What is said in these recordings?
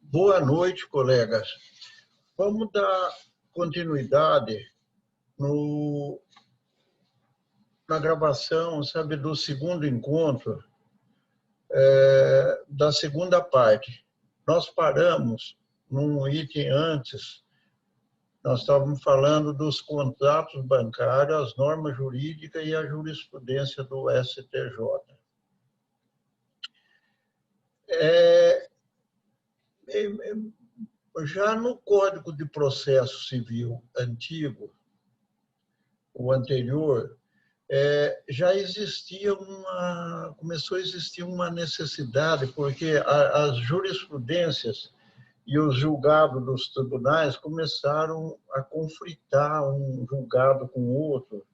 Boa noite, colegas. Vamos dar continuidade na gravação, sabe, do segundo encontro, da segunda parte. Nós paramos num item antes, nós estávamos falando dos contratos bancários, as normas jurídicas e a jurisprudência do STJ. Já no Código de Processo Civil antigo, o anterior, já existia começou a existir uma necessidade, porque as jurisprudências e os julgados dos tribunais começaram a conflitar um julgado com o outro,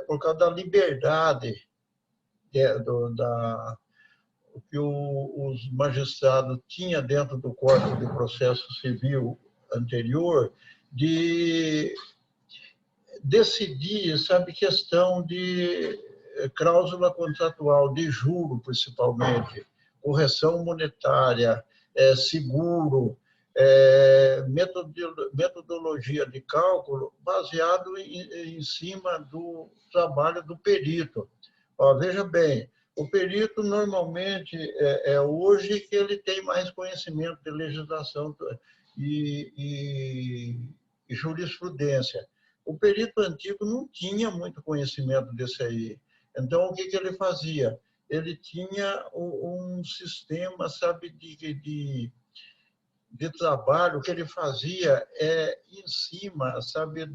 por causa da liberdade que os magistrados tinham dentro do Código de Processo Civil anterior de decidir, sabe, questão de cláusula contratual, de juro, principalmente, correção monetária, seguro, metodologia de cálculo baseado em cima do trabalho do perito. Ó, veja bem, o perito normalmente hoje que ele tem mais conhecimento de legislação e jurisprudência. O perito antigo não tinha muito conhecimento desse aí. Então, o que ele fazia? Ele tinha um sistema, sabe, de trabalho que ele fazia em cima, sabe,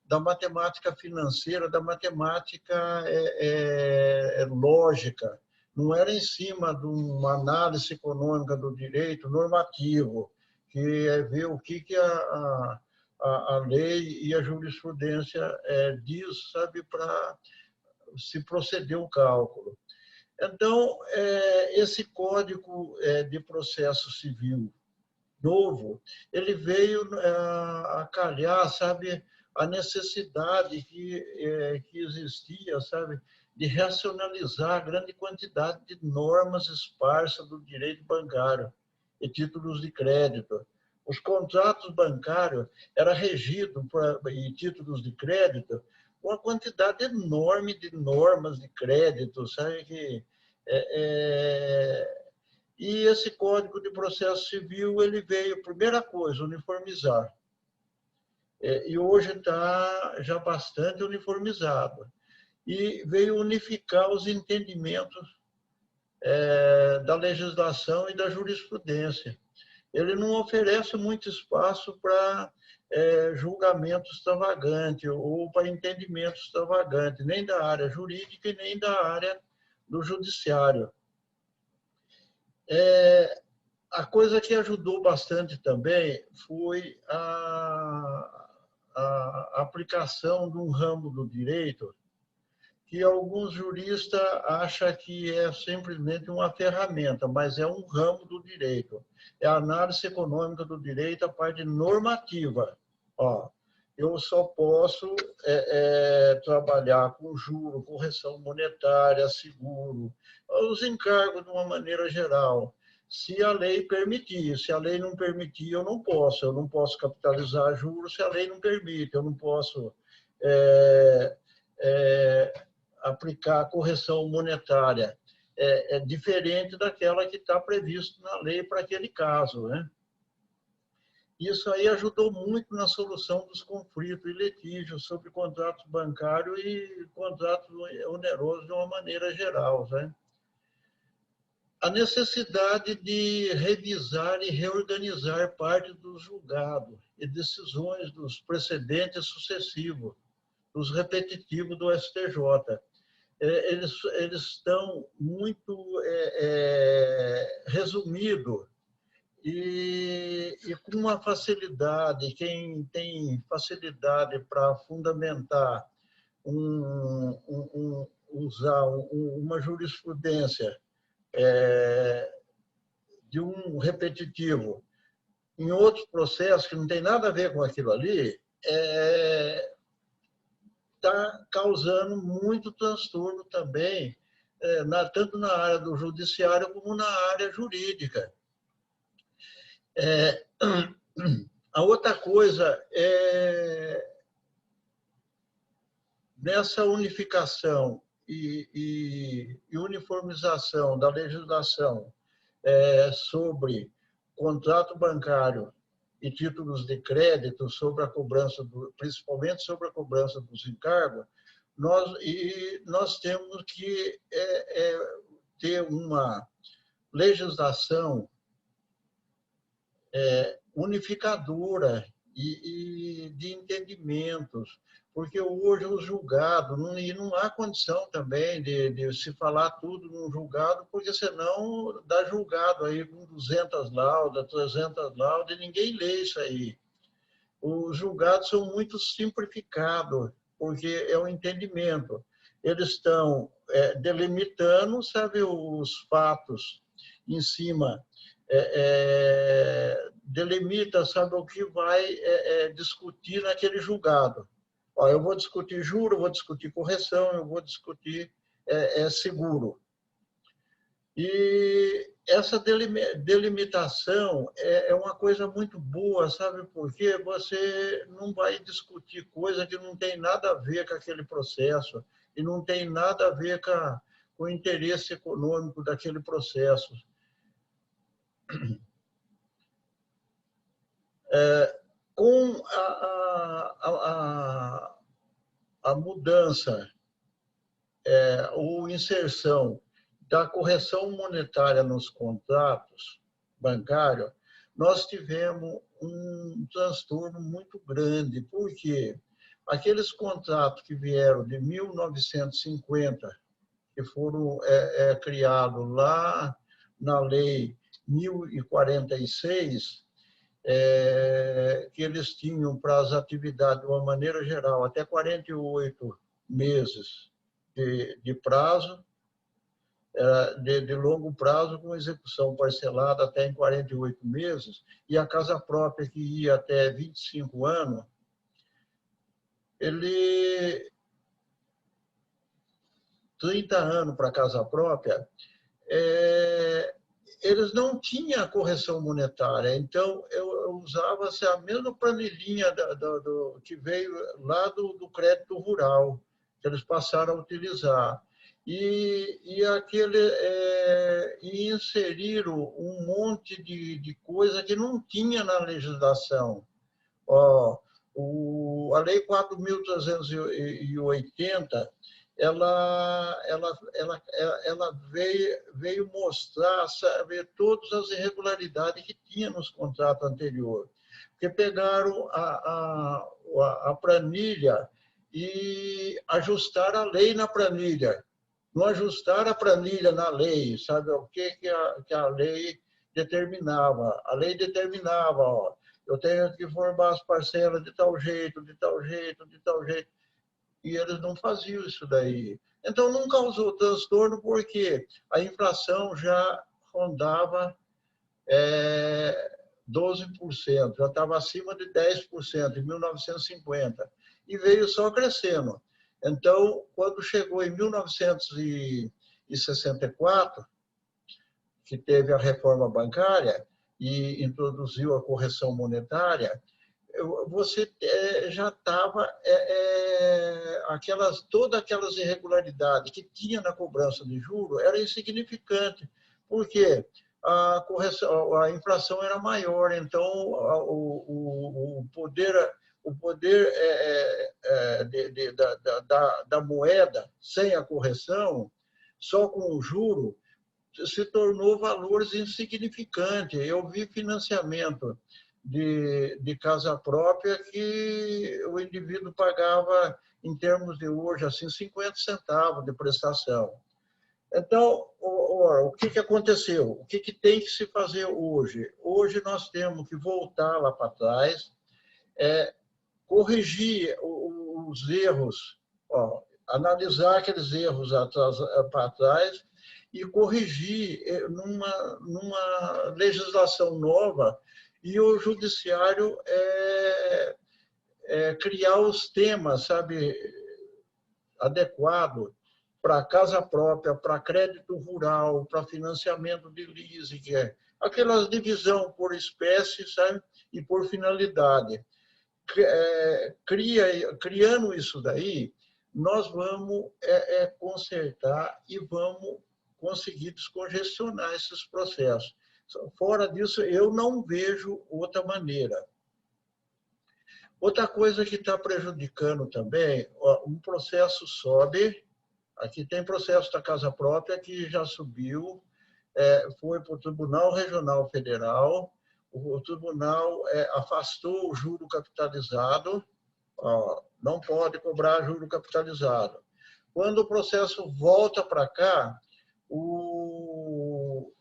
da matemática financeira, da matemática lógica. Não era em cima de uma análise econômica do direito normativo, que é ver o que a lei e a jurisprudência diz, sabe, para se proceder o cálculo. Então, esse Código de Processo Civil novo, ele veio a calhar, sabe, a necessidade que existia, sabe, de racionalizar a grande quantidade de normas esparsas do direito bancário e títulos de crédito. Os contratos bancários eram regidos em títulos de crédito com uma quantidade enorme de normas de crédito, sabe, que e esse Código de Processo Civil ele veio, primeira coisa, uniformizar. E hoje está já bastante uniformizado. E veio unificar os entendimentos da legislação e da jurisprudência. Ele não oferece muito espaço para julgamentos extravagantes ou para entendimentos extravagantes, nem da área jurídica e nem da área do judiciário. A coisa que ajudou bastante também foi a aplicação de um ramo do direito que alguns juristas acham que é simplesmente uma ferramenta, mas é um ramo do direito. É a análise econômica do direito, a parte normativa. Ó, eu só posso trabalhar com juro, correção monetária, seguro, os encargos de uma maneira geral. Se a lei permitir, se a lei não permitir, eu não posso capitalizar juros se a lei não permite, eu não posso aplicar correção monetária. É diferente daquela que está prevista na lei para aquele caso, né? Isso aí ajudou muito na solução dos conflitos e litígios sobre contratos bancários e contratos onerosos de uma maneira geral, né? A necessidade de revisar e reorganizar parte dos julgados e decisões dos precedentes sucessivos, dos repetitivos do STJ. Eles estão muito resumidos e com uma facilidade, quem tem facilidade para fundamentar, usar uma jurisprudência de um repetitivo em outros processos que não tem nada a ver com aquilo ali, está causando muito transtorno também, tanto na área do judiciário como na área jurídica. É, a outra coisa é, nessa unificação e uniformização da legislação sobre contrato bancário e títulos de crédito, sobre a cobrança, principalmente sobre a cobrança dos encargos, nós temos que ter uma legislação unificadora e de entendimentos, porque hoje o julgado, e não há condição também de se falar tudo num julgado, porque senão dá julgado aí com 200 laudas, 300 laudas, e ninguém lê isso aí. Os julgados são muito simplificados, porque é o entendimento. Eles estão delimitando, sabe, os fatos em cima, delimita, sabe, o que vai discutir naquele julgado. Ó, eu vou discutir juro, eu vou discutir correção, eu vou discutir seguro. E essa delimitação é uma coisa muito boa, sabe por quê? Você não vai discutir coisa que não tem nada a ver com aquele processo e não tem nada a ver com o interesse econômico daquele processo. Com a mudança ou inserção da correção monetária nos contratos bancários, nós tivemos um transtorno muito grande, porque aqueles contratos que vieram de 1950, que foram criados lá na Lei 1046, que eles tinham para as atividades, de uma maneira geral, até 48 meses de prazo, de longo prazo, com execução parcelada até em 48 meses, e a casa própria, que ia até 25 anos, ele 30 anos para a casa própria, eles não tinham a correção monetária, então eu usava a mesma planilhinha que veio lá do crédito rural, que eles passaram a utilizar. E inseriram um monte de coisa que não tinha na legislação. Ó, a Lei 4.380, ela veio mostrar, sabe, todas as irregularidades que tinha nos contratos anteriores. Porque pegaram a planilha e ajustaram a lei na planilha. Não ajustaram a planilha na lei, sabe o que a lei determinava? A lei determinava, ó, eu tenho que formar as parcelas de tal jeito, de tal jeito, de tal jeito. E eles não faziam isso daí. Então, não causou transtorno, porque a inflação já rondava 12%, já estava acima de 10% em 1950, e veio só crescendo. Então, quando chegou em 1964, que teve a reforma bancária e introduziu a correção monetária, você já estava todas aquelas irregularidades que tinha na cobrança de juros era insignificante, porque a inflação era maior, então o poder da moeda sem a correção, só com o juro, se tornou valores insignificantes. Eu vi financiamento de casa própria que o indivíduo pagava, em termos de hoje, assim, 50 centavos de prestação. Então, o que aconteceu? O que tem que se fazer hoje? Hoje nós temos que voltar lá para trás, corrigir os erros, analisar aqueles erros para trás e corrigir numa legislação nova, e o judiciário criar os temas, sabe, adequado, para casa própria, para crédito rural, para financiamento de leasing, que é aquelas divisão por espécie, sabe? E por finalidade. Criando isso daí, nós vamos consertar e vamos conseguir descongestionar esses processos. Fora disso, eu não vejo outra maneira. Outra coisa que está prejudicando também, um processo sobe, aqui tem processo da casa própria que já subiu, foi para o Tribunal Regional Federal, o tribunal afastou o juro capitalizado, não pode cobrar juro capitalizado. Quando o processo volta para cá, no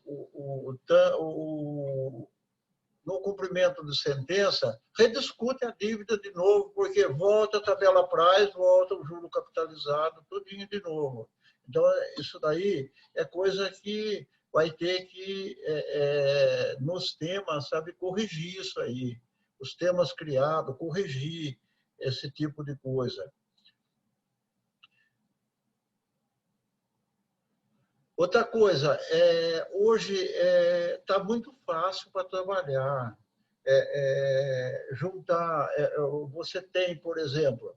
cumprimento de sentença, rediscute a dívida de novo, porque volta a tabela price, volta o juro capitalizado, tudinho de novo. Então, isso daí é coisa que vai ter que, nos temas, sabe, corrigir isso aí. Os temas criados, corrigir esse tipo de coisa. Outra coisa, hoje está muito fácil para trabalhar. Juntar, você tem, por exemplo,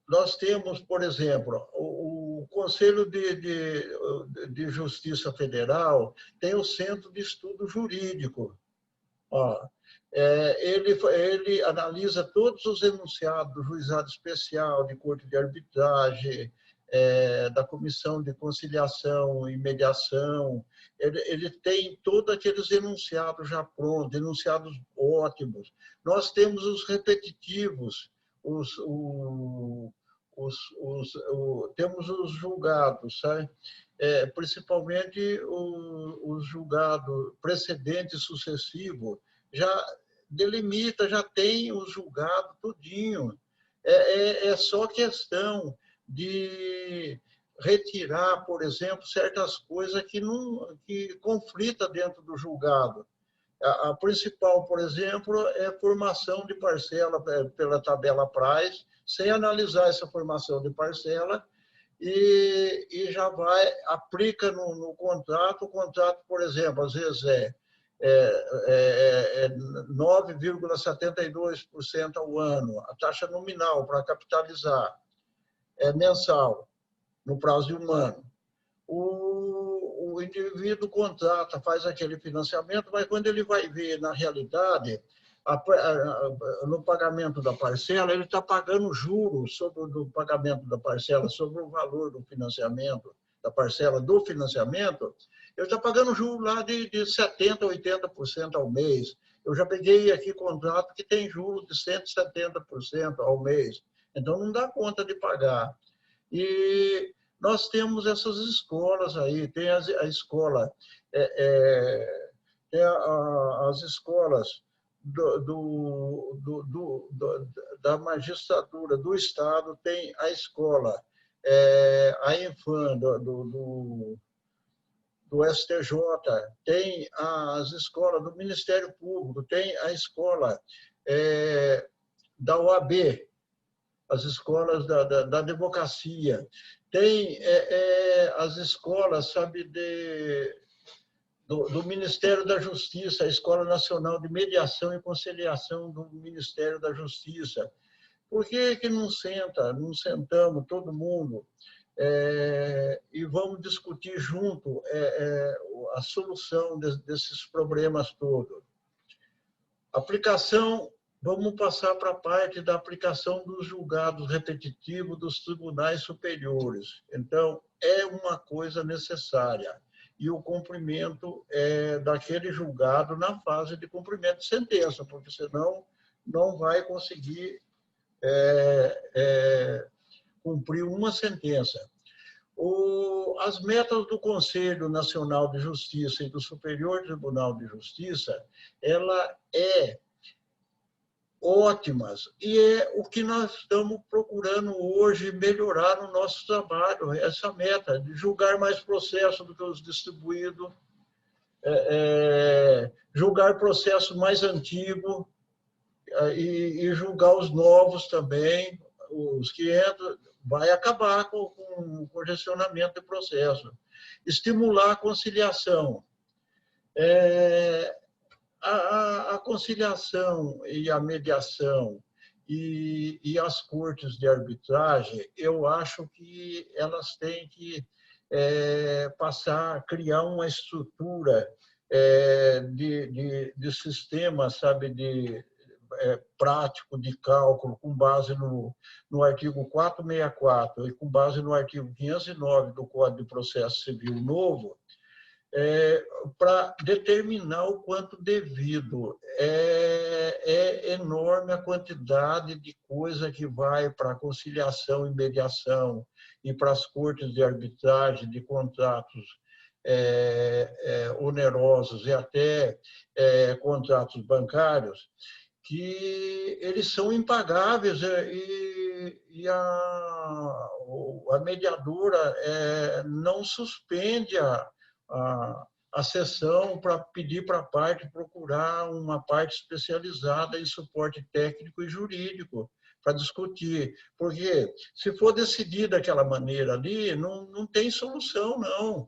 nós temos, por exemplo, o Conselho de Justiça Federal tem o Centro de Estudo Jurídico. Ele analisa todos os enunciados do Juizado Especial, de Corte de Arbitragem, da Comissão de Conciliação e Mediação. Ele tem todos aqueles enunciados já prontos, enunciados ótimos. Nós temos os repetitivos, temos os julgados, sabe? Principalmente os julgados precedente e sucessivo, já delimita, já tem o julgado todinho. É só questão de retirar, por exemplo, certas coisas que conflita dentro do julgado. A principal, por exemplo, é a formação de parcela pela tabela price, sem analisar essa formação de parcela, e já aplica no contrato. O contrato, por exemplo, às vezes é 9,72% ao ano, a taxa nominal para capitalizar, mensal, no prazo de um ano. O indivíduo contrata, faz aquele financiamento, mas quando ele vai ver na realidade, no pagamento da parcela, ele está pagando juros sobre o pagamento da parcela, sobre o valor do financiamento, da parcela do financiamento, ele está pagando juros lá de 70%, 80% ao mês. Eu já peguei aqui contrato que tem juros de 170% ao mês. Então, não dá conta de pagar. E nós temos essas escolas aí, tem a escola, tem as escolas da magistratura do Estado, tem a escola, a Infam do STJ, tem as escolas do Ministério Público, tem a escola da OAB, as escolas da advocacia, tem as escolas, sabe, do Ministério da Justiça, a Escola Nacional de Mediação e Conciliação do Ministério da Justiça. Por que não sentamos todo mundo e vamos discutir junto a solução desses problemas todos? Aplicação, vamos passar para a parte da aplicação dos julgados repetitivos dos tribunais superiores. Então, é uma coisa necessária. E o cumprimento daquele julgado na fase de cumprimento de sentença, porque senão não vai conseguir cumprir uma sentença. As metas do Conselho Nacional de Justiça e do Superior Tribunal de Justiça, ela ótimas, e é o que nós estamos procurando hoje melhorar no nosso trabalho, essa meta de julgar mais processos do que os distribuídos, julgar processos mais antigos. e julgar os novos também, os que entram, vai acabar com o congestionamento do processo. Estimular a conciliação. A conciliação e a mediação e as cortes de arbitragem, eu acho que elas têm que passar, criar uma estrutura de sistema, sabe, prático de cálculo com base no artigo 464 e com base no artigo 509 do Código de Processo Civil novo, para determinar o quanto devido. É enorme a quantidade de coisa que vai para a conciliação e mediação e para as cortes de arbitragem de contratos onerosos e até contratos bancários, que eles são impagáveis e a mediadora não suspende a sessão para pedir para a parte procurar uma parte especializada em suporte técnico e jurídico para discutir. Porque se for decidir daquela maneira ali, não tem solução, não.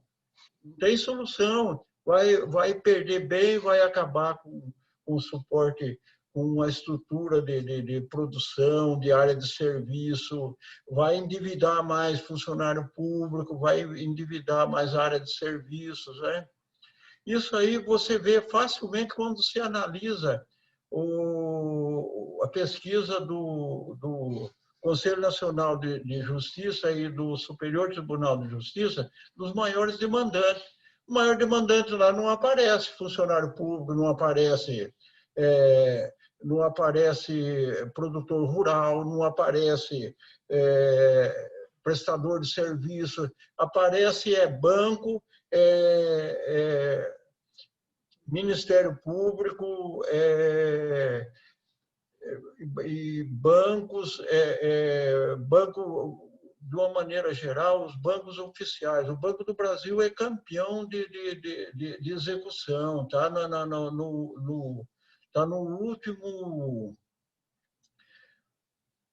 Não tem solução. Vai perder bem, vai acabar com o suporte, com uma estrutura de produção, de área de serviço, vai endividar mais funcionário público, vai endividar mais área de serviços, né? Isso aí você vê facilmente quando se analisa a pesquisa do Conselho Nacional de Justiça e do Superior Tribunal de Justiça, dos maiores demandantes. O maior demandante lá não aparece funcionário público, não aparece produtor rural, não aparece prestador de serviço, aparece banco, Ministério Público e bancos, banco de uma maneira geral, os bancos oficiais. O Banco do Brasil é campeão de execução, tá no último,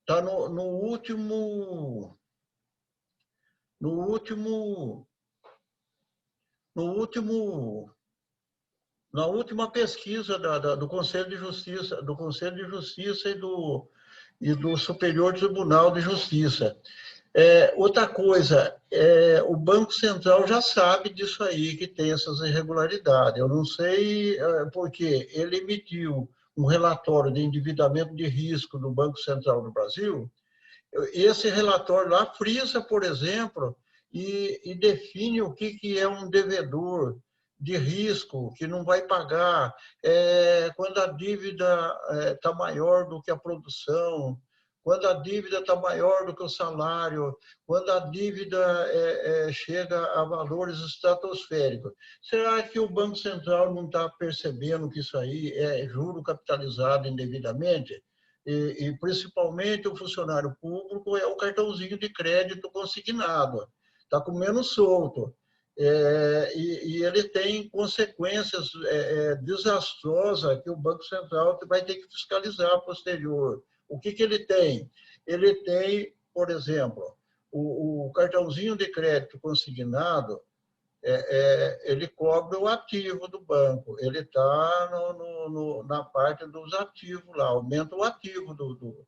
tá no último, na última pesquisa do Conselho de Justiça, e do Superior Tribunal de Justiça. Outra coisa, o Banco Central já sabe disso aí, que tem essas irregularidades. Eu não sei porque ele emitiu um relatório de endividamento de risco do Banco Central do Brasil. Esse relatório lá frisa, por exemplo, e define o que é um devedor de risco, que não vai pagar, quando a dívida está maior do que a produção, quando a dívida está maior do que o salário, quando a dívida chega a valores estratosféricos. Será que o Banco Central não está percebendo que isso aí é juro capitalizado indevidamente? E principalmente o funcionário público é o cartãozinho de crédito consignado, está comendo solto. E ele tem consequências desastrosas que o Banco Central vai ter que fiscalizar posterior. O que ele tem? Ele tem, por exemplo, o cartãozinho de crédito consignado, ele cobre o ativo do banco, ele está na parte dos ativos lá, aumenta o ativo do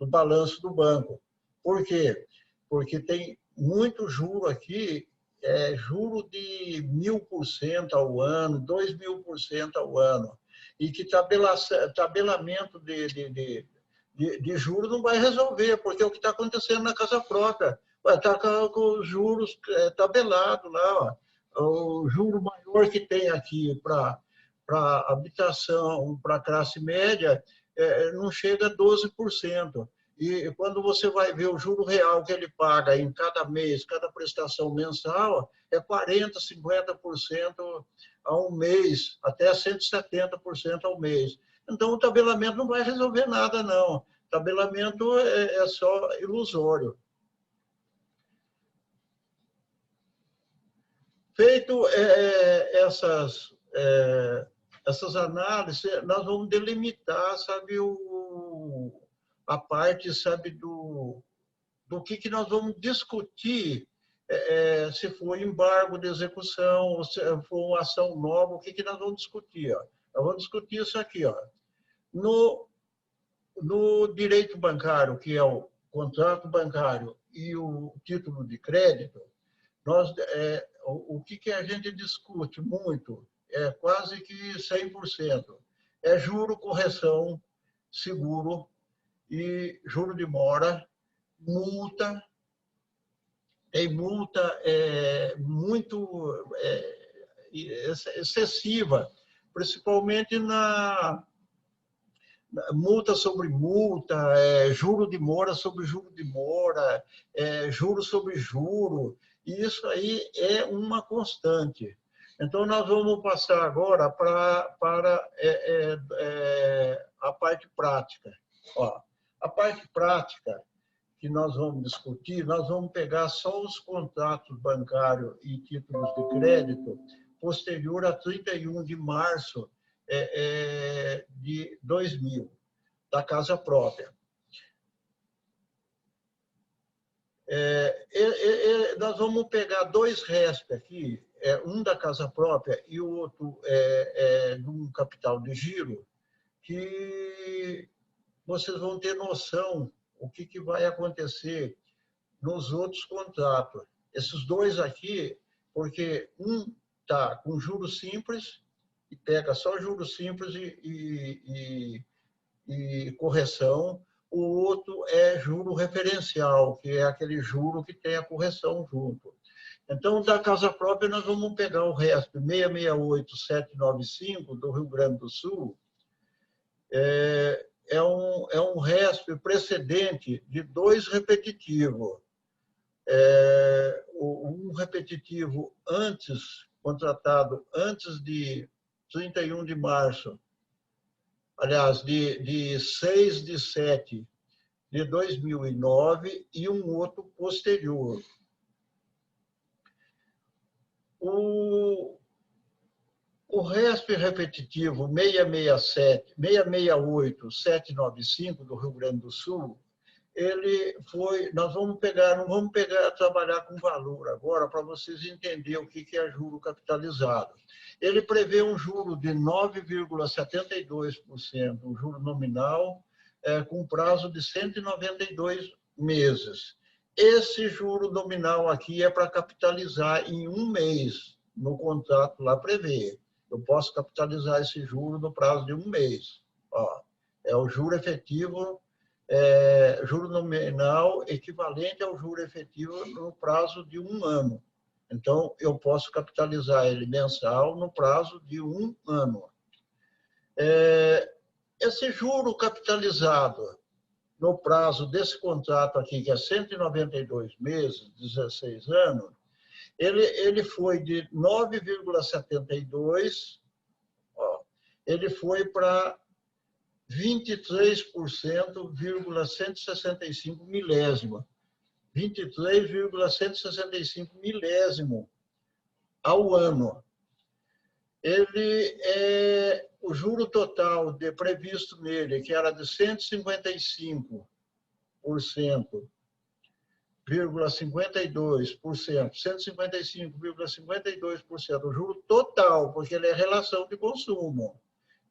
balanço do banco. Por quê? Porque tem muito juro aqui, juro de 1000% ao ano, 2000% ao ano, e que tabelamento de juros não vai resolver, porque é o que está acontecendo na casa própria. Vai estar com os juros tabelados lá, ó. O juro maior que tem aqui para habitação, para classe média, não chega a 12%. E quando você vai ver o juro real que ele paga em cada mês, cada prestação mensal, é 40%, 50% ao mês, até 170% ao mês. Então, o tabelamento não vai resolver nada, não. O tabelamento é só ilusório. Feito essas análises, nós vamos delimitar, sabe, a parte, sabe, do que nós vamos discutir, se for embargo de execução, ou se for uma ação nova, o que nós vamos discutir? Ó? Nós vamos discutir isso aqui. Ó. No direito bancário, que é o contrato bancário e o título de crédito, o que a gente discute muito, quase que 100%, é juro, correção, seguro e juro de mora, multa. Tem multa muito excessiva, principalmente na multa sobre multa, juro de mora sobre juro de mora, juro sobre juro, e isso aí é uma constante. Então, nós vamos passar agora para a parte prática. Ó, a parte prática que nós vamos discutir, nós vamos pegar só os contratos bancários e títulos de crédito posterior a 31 de março de 2000, da casa própria. Nós vamos pegar dois RESP aqui, um da casa própria e o outro de um capital de giro, que vocês vão ter noção o que vai acontecer nos outros contratos. Esses dois aqui, porque um está com juros simples, e pega só juros simples e correção, o outro é juro referencial, que é aquele juro que tem a correção junto. Então, da casa própria, nós vamos pegar o RESP 668795 do Rio Grande do Sul. É um RESP precedente de dois repetitivos. Um repetitivo contratado antes de 31 de março, aliás, de 6 de 7 de 2009, e um outro posterior. O RESP repetitivo 668-795 do Rio Grande do Sul, nós vamos pegar, não vamos trabalhar com valor agora, para vocês entenderem o que é juro capitalizado. Ele prevê um juro de 9,72%, um juro nominal, com prazo de 192 meses. Esse juro nominal aqui é para capitalizar em um mês, no contrato lá prevê. Eu posso capitalizar esse juro no prazo de um mês. Ó, é o juro efetivo, juro nominal equivalente ao juro efetivo no prazo de um ano. Então, eu posso capitalizar ele mensal no prazo de um ano. Esse juro capitalizado no prazo desse contrato aqui, que é 192 meses, 16 anos, ele foi de 9,72, ele foi para 23,165 milésimo. 23,165 milésimo ao ano. O juro total previsto nele, que era de 155,52%, 155,52%, o juro total, porque ele é relação de consumo.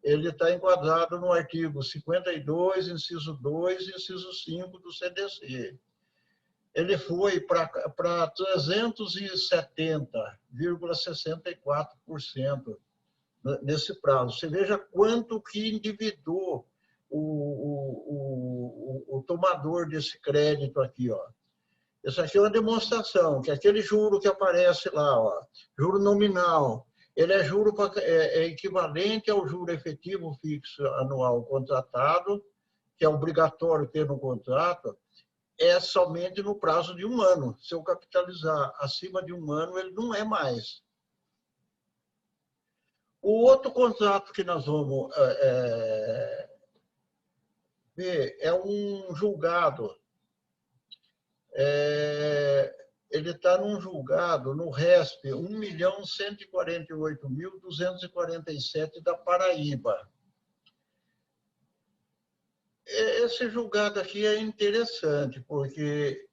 Ele está enquadrado no artigo 52, inciso 2 e inciso 5 do CDC. Ele foi para 370,64% nesse prazo. Você veja quanto que endividou o tomador desse crédito aqui. Ó. Isso aqui é uma demonstração que aquele juro que aparece lá, ó, juro nominal, ele é juro equivalente ao juro efetivo fixo anual contratado, que é obrigatório ter no contrato, somente no prazo de um ano. Se eu capitalizar acima de um ano, ele não é mais. O outro contrato que nós vamos ver é um julgado. Ele está num julgado, no RESP 1.148.247 da Paraíba. esse julgado aqui é interessante, porque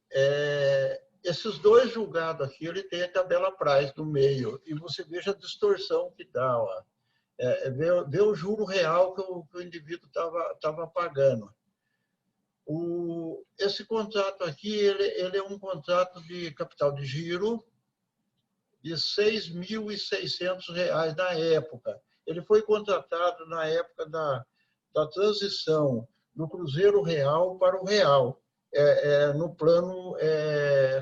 esses dois julgados aqui, ele tem a tabela Price no meio, e você veja a distorção que dá. Ó. Vê o juro real que o indivíduo estava pagando. Esse contrato aqui, ele é um contrato de capital de giro de R$ 6.600 na época. Ele foi contratado na época da transição do Cruzeiro Real para o Real, no plano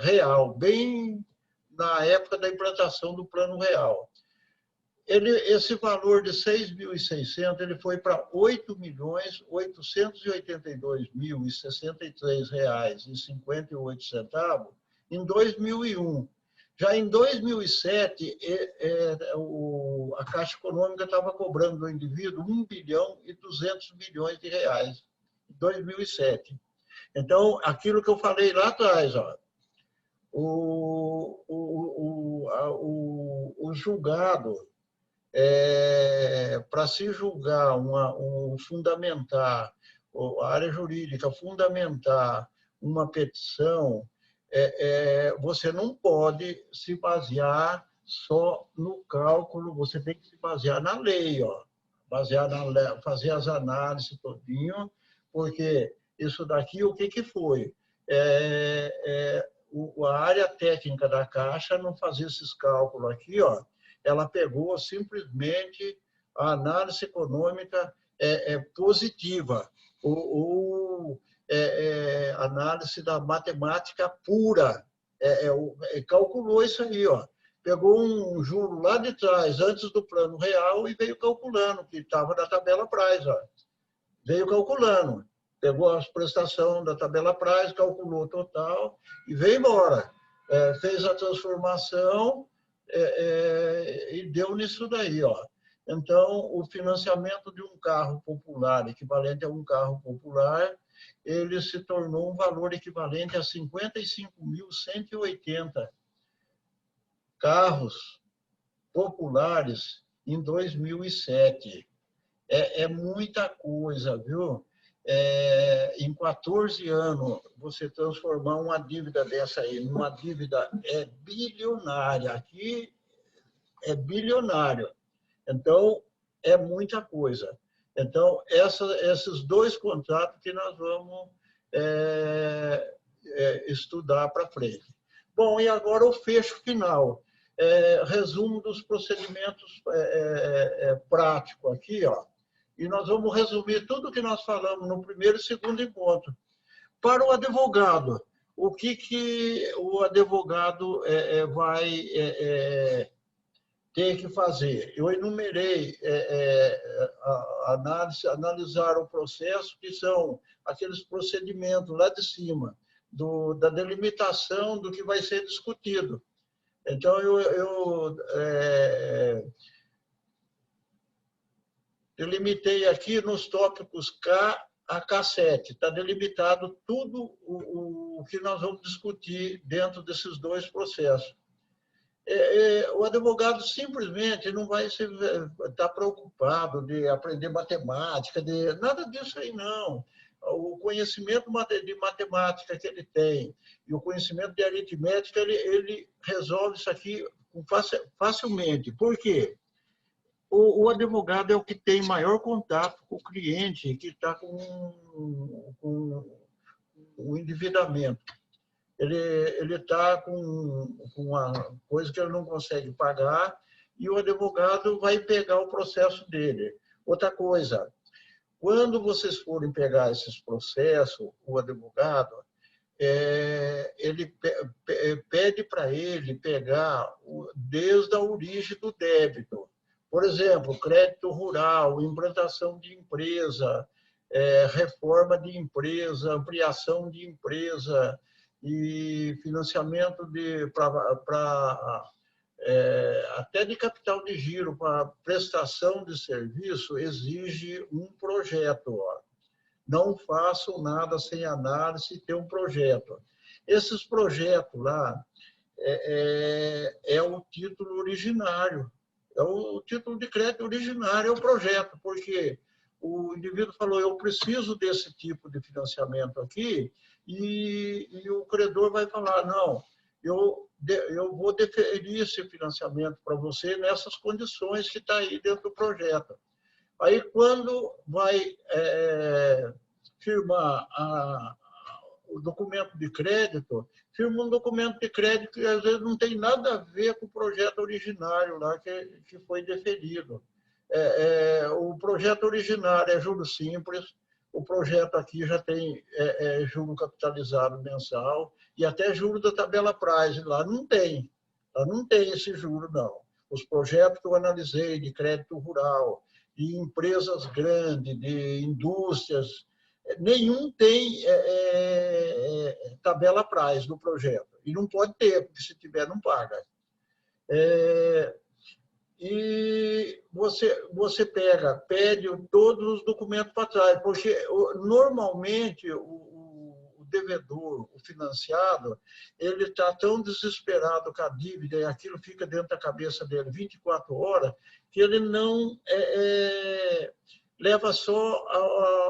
real, bem na época da implantação do plano real. Esse valor de 6.600 ele foi para R$ 8.882.063,58 em 2001. Já em 2007, a Caixa Econômica estava cobrando do indivíduo R$ 1.200 bilhões, em 2007. Então, aquilo que eu falei lá atrás, ó, o julgado, para se julgar, fundamentar, a área jurídica fundamentar uma petição, você não pode se basear só no cálculo, você tem que se basear na lei, ó, fazer as análises todinho, porque isso daqui, o que foi? A área técnica da Caixa não fazia esses cálculos aqui, ó, ela pegou simplesmente a análise econômica positiva, ou análise da matemática pura. Calculou isso aí, ó. Pegou um juro lá de trás, antes do plano real, e veio calculando, que estava na tabela Price. Ó. Veio calculando. Pegou as prestações da tabela Price, calculou o total e veio embora. Fez a transformação e deu nisso daí. Ó. Então, o financiamento de um carro popular, equivalente a um carro popular, ele se tornou um valor equivalente a 55.180 carros populares em 2007. É muita coisa, viu? Em 14 anos, você transformar uma dívida dessa aí numa dívida bilionária. Aqui é bilionário. Então, é muita coisa. Então, esses dois contratos que nós vamos estudar para frente. Bom, e agora o fecho final. Resumo dos procedimentos práticos aqui, ó. E nós vamos resumir tudo o que nós falamos no primeiro e segundo encontro. Para o advogado, o que o advogado vai ter que fazer? Eu enumerei analisar o processo, que são aqueles procedimentos lá de cima, da delimitação do que vai ser discutido. Então, eu delimitei aqui nos tópicos K a K7. Está delimitado tudo o que nós vamos discutir dentro desses dois processos. O advogado simplesmente não vai estar preocupado de aprender matemática, nada disso aí, não. O conhecimento de matemática que ele tem e o conhecimento de aritmética, ele resolve isso aqui facilmente. Por quê? O advogado é o que tem maior contato com o cliente que está com o endividamento. Ele está com uma coisa que ele não consegue pagar e o advogado vai pegar o processo dele. Outra coisa, quando vocês forem pegar esses processos, o advogado, ele pede para ele pegar desde a origem do débito. Por exemplo, crédito rural, implantação de empresa, reforma de empresa, ampliação de empresa e financiamento até de capital de giro para prestação de serviço, exige um projeto. Ó. Não façam nada sem análise e ter um projeto. Esses projetos lá é o título originário. É o título de crédito originário, é o projeto, porque o indivíduo falou, eu preciso desse tipo de financiamento aqui, e o credor vai falar, não, eu vou deferir esse financiamento para você nessas condições que está aí dentro do projeto. Aí, quando vai firmar o documento de crédito, firma um documento de crédito que, às vezes, não tem nada a ver com o projeto originário lá que foi deferido. O projeto originário é juros simples, o projeto aqui já tem juro capitalizado mensal e até juro da tabela Price. Lá não tem esse juro, não. Os projetos que eu analisei de crédito rural, de empresas grandes, de indústrias, nenhum tem tabela Price no projeto. E não pode ter, porque se tiver, não paga. E você pede todos os documentos para trás, porque normalmente o devedor, o financiado, ele está tão desesperado com a dívida e aquilo fica dentro da cabeça dele 24 horas, que ele não leva só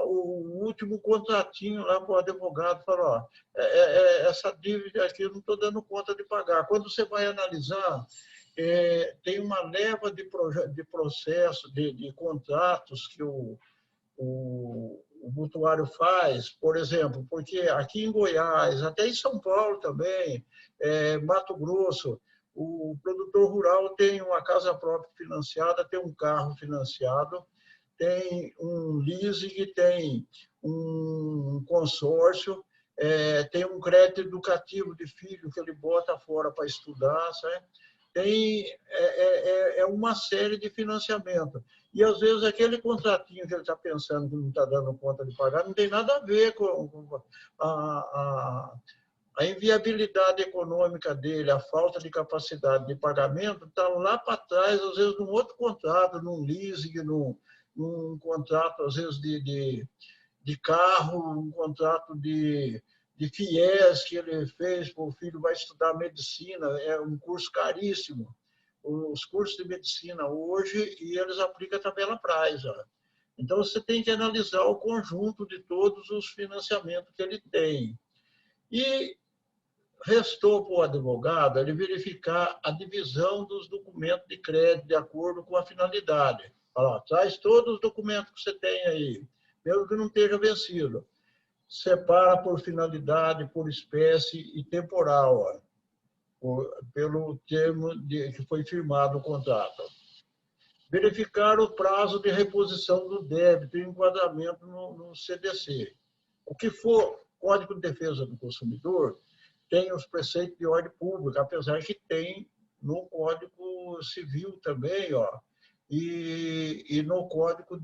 o último contratinho lá para o advogado, fala, ó, essa dívida aqui eu não estou dando conta de pagar. Quando você vai analisar, tem uma leva de processo, de contratos que o mutuário faz, por exemplo, porque aqui em Goiás, até em São Paulo também, Mato Grosso, o produtor rural tem uma casa própria financiada, tem um carro financiado, tem um leasing, tem um consórcio, tem um crédito educativo de filho que ele bota fora para estudar, sabe? Tem uma série de financiamento. E, às vezes, aquele contratinho que ele está pensando que não está dando conta de pagar, não tem nada a ver com a inviabilidade econômica dele, a falta de capacidade de pagamento, está lá para trás, às vezes, num outro contrato, num leasing, num contrato, às vezes, de carro, um contrato de FIES que ele fez, o filho vai estudar medicina, é um curso caríssimo. Os cursos de medicina hoje, e eles aplicam a tabela Price. Ó. Então, você tem que analisar o conjunto de todos os financiamentos que ele tem. E restou para o advogado ele verificar a divisão dos documentos de crédito de acordo com a finalidade. Fala, traz todos os documentos que você tem aí, mesmo que não esteja vencido. Separa por finalidade, por espécie e temporal, pelo termo que foi firmado o contrato. Verificar o prazo de reposição do débito e enquadramento no CDC. O que for Código de Defesa do Consumidor tem os preceitos de ordem pública, apesar que tem no Código Civil também, ó, e no Código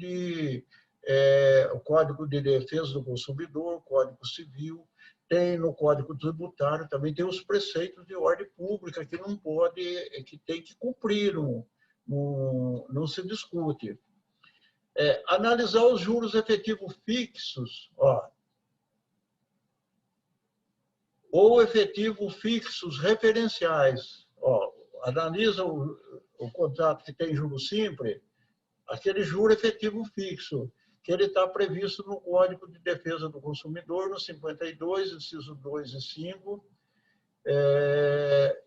o Código de Defesa do Consumidor, Código Civil, tem no Código Tributário, também tem os preceitos de ordem pública que não pode, que tem que cumprir, não se discute. Analisar os juros efetivos fixos, ó, ou efetivos fixos referenciais. Ó, analisa o contrato que tem juro simples, aquele juro efetivo fixo, que ele está previsto no Código de Defesa do Consumidor, no 52, inciso 2 e 5,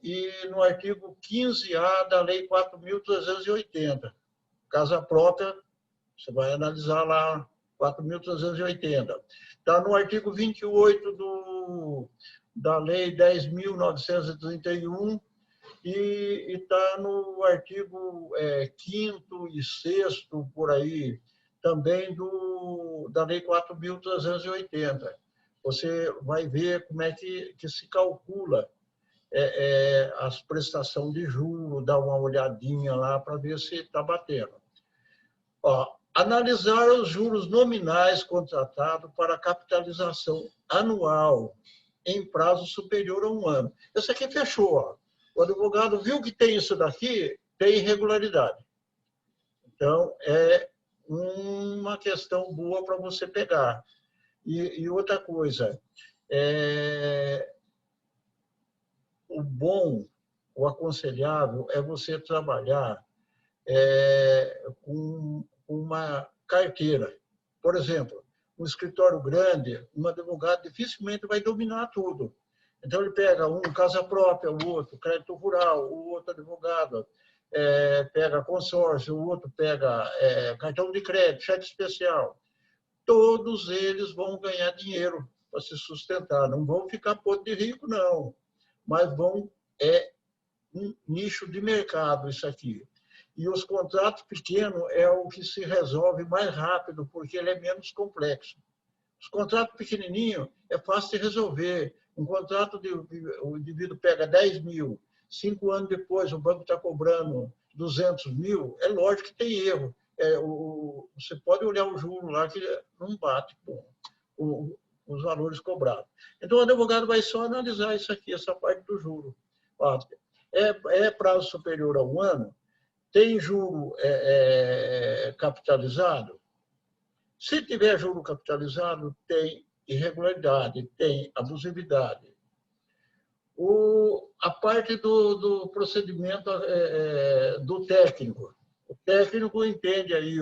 e no artigo 15A da Lei 4.380. Casa própria, você vai analisar lá, 4.380. Está no artigo 28 da Lei 10.931 e está no artigo 5º e 6º, por aí, também da Lei 4.380. Você vai ver como é que se calcula as prestações de juros, dá uma olhadinha lá para ver se está batendo. Ó, analisar os juros nominais contratados para capitalização anual em prazo superior a 1 ano. Esse aqui fechou. Ó. O advogado viu que tem isso daqui, tem irregularidade. Então, é uma questão boa para você pegar. E outra coisa, o bom, o aconselhável é você trabalhar com uma carteira. Por exemplo, um escritório grande, um advogado dificilmente vai dominar tudo. Então, ele pega um casa própria, o outro crédito rural, o outro advogado, pega consórcio, o outro pega cartão de crédito, cheque especial. Todos eles vão ganhar dinheiro para se sustentar. Não vão ficar podre de rico, não. Mas vão... um nicho de mercado isso aqui. E os contratos pequenos é o que se resolve mais rápido, porque ele é menos complexo. Os contratos pequenininhos é fácil de resolver. Um contrato, o indivíduo pega 10 mil, 5 anos depois o banco está cobrando 200 mil, é lógico que tem erro. Você pode olhar o juro lá que não bate com os valores cobrados. Então, o advogado vai só analisar isso aqui, essa parte do juro. Prazo superior a 1 ano, tem juro capitalizado? Se tiver juro capitalizado, tem irregularidade, tem abusividade. A parte do procedimento do técnico. O técnico entende aí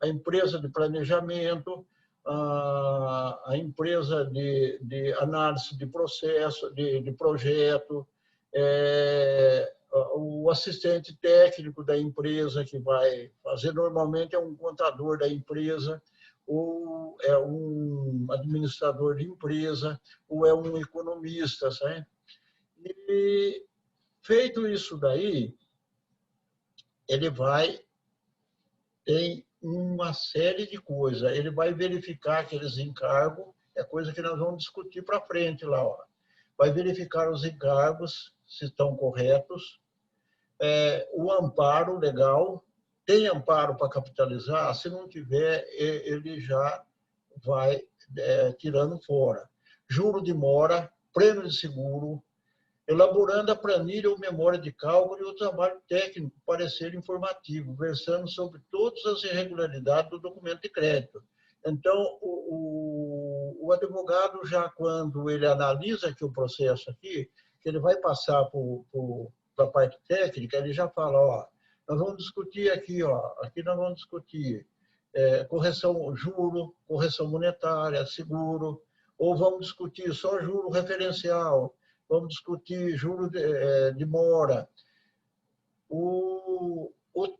a empresa de planejamento, a empresa de análise de processo, de projeto, o assistente técnico da empresa que vai fazer, normalmente é um contador da empresa, ou é um administrador de empresa, ou é um economista, sabe? E feito isso daí, ele tem uma série de coisas. Ele vai verificar aqueles encargos, é coisa que nós vamos discutir para frente lá. Ó. Vai verificar os encargos, se estão corretos, o amparo legal, tem amparo para capitalizar, se não tiver, ele já vai tirando fora. Juro de mora, prêmio de seguro, elaborando a planilha ou memória de cálculo e o trabalho técnico, parecer informativo, versando sobre todas as irregularidades do documento de crédito. Então, o advogado, já quando ele analisa aqui o processo aqui, que ele vai passar para a parte técnica, ele já fala, ó, nós vamos discutir aqui, ó, aqui nós vamos discutir correção juro, correção monetária, seguro, ou vamos discutir só juro referencial, vamos discutir juro de mora. O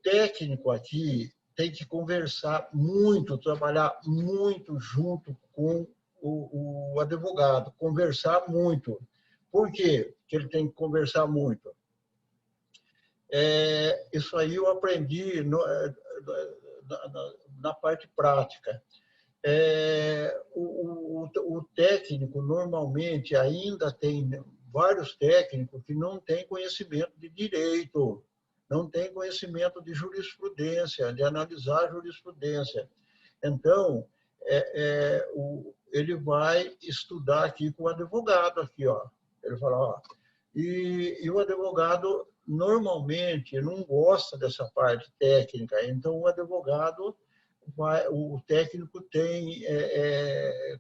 técnico aqui tem que conversar muito, trabalhar muito junto com o advogado, conversar muito. Por quê que ele tem que conversar muito? Isso aí eu aprendi na parte prática. O técnico, normalmente, ainda tem vários técnicos que não têm conhecimento de direito, não têm conhecimento de jurisprudência, de analisar a jurisprudência. Então, ele vai estudar aqui com o advogado. Aqui, ó. Ele fala, ó, e o advogado, normalmente, não gosta dessa parte técnica, então o advogado... o técnico tem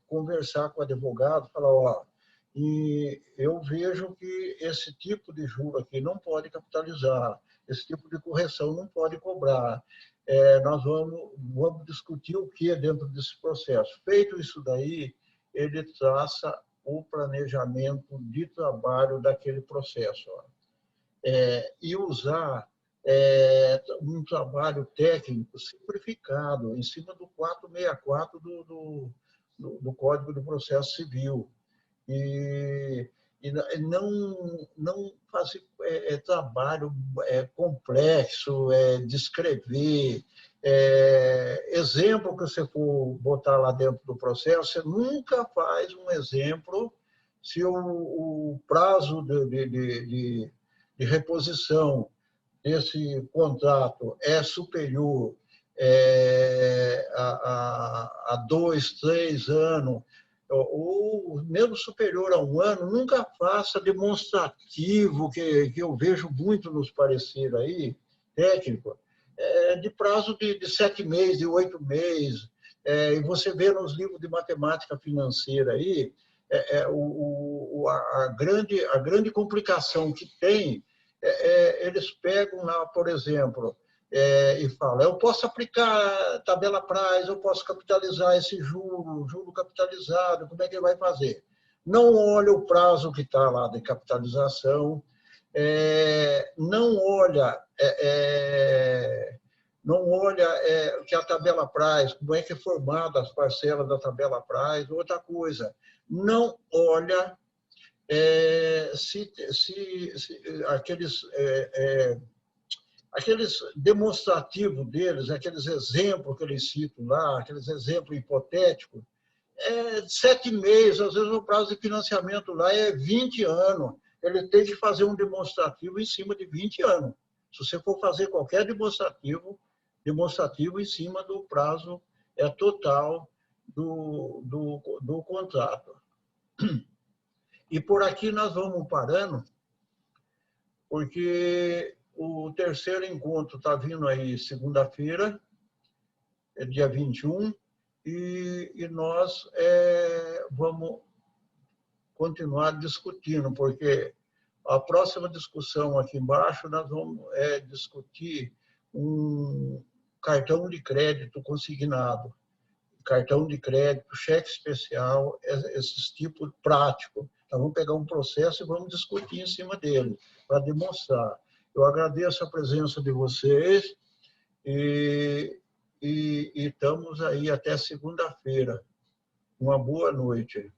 conversar com o advogado, falar, ó, e eu vejo que esse tipo de juro aqui não pode capitalizar, esse tipo de correção não pode cobrar. Nós vamos discutir o que dentro desse processo. Feito isso daí, ele traça o planejamento de trabalho daquele processo. Ó. E usar um trabalho técnico simplificado, em cima do 464 do Código do Processo Civil. E não fazer trabalho complexo, descrever. Exemplo que você for botar lá dentro do processo, você nunca faz um exemplo se o prazo de reposição desse contrato é superior a 2, 3 anos, ou mesmo superior a 1 ano, nunca faça demonstrativo, que eu vejo muito nos pareceres aí, técnico, de prazo de 7 meses, de 8 meses. E você vê nos livros de matemática financeira aí, a grande complicação que tem, eles pegam lá, por exemplo, e fala, eu posso aplicar tabela Price, eu posso capitalizar esse juro capitalizado, como é que ele vai fazer? Não olha o prazo que está lá de capitalização, não olha que a tabela Price, como é que é formada as parcelas da tabela Price, outra coisa, não olha aqueles demonstrativos deles, aqueles exemplos que eles citam lá, aqueles exemplos hipotéticos, 7 meses, às vezes o prazo de financiamento lá é 20 anos. Ele tem que fazer um demonstrativo em cima de 20 anos. Se você for fazer qualquer demonstrativo em cima do prazo total do contrato. E por aqui nós vamos parando, porque o terceiro encontro está vindo aí segunda-feira, dia 21, e nós vamos continuar discutindo, porque a próxima discussão aqui embaixo nós vamos discutir um cartão de crédito consignado, cartão de crédito, cheque especial, esses tipos práticos. Nós vamos pegar um processo e vamos discutir em cima dele, para demonstrar. Eu agradeço a presença de vocês e estamos aí até segunda-feira. Uma boa noite.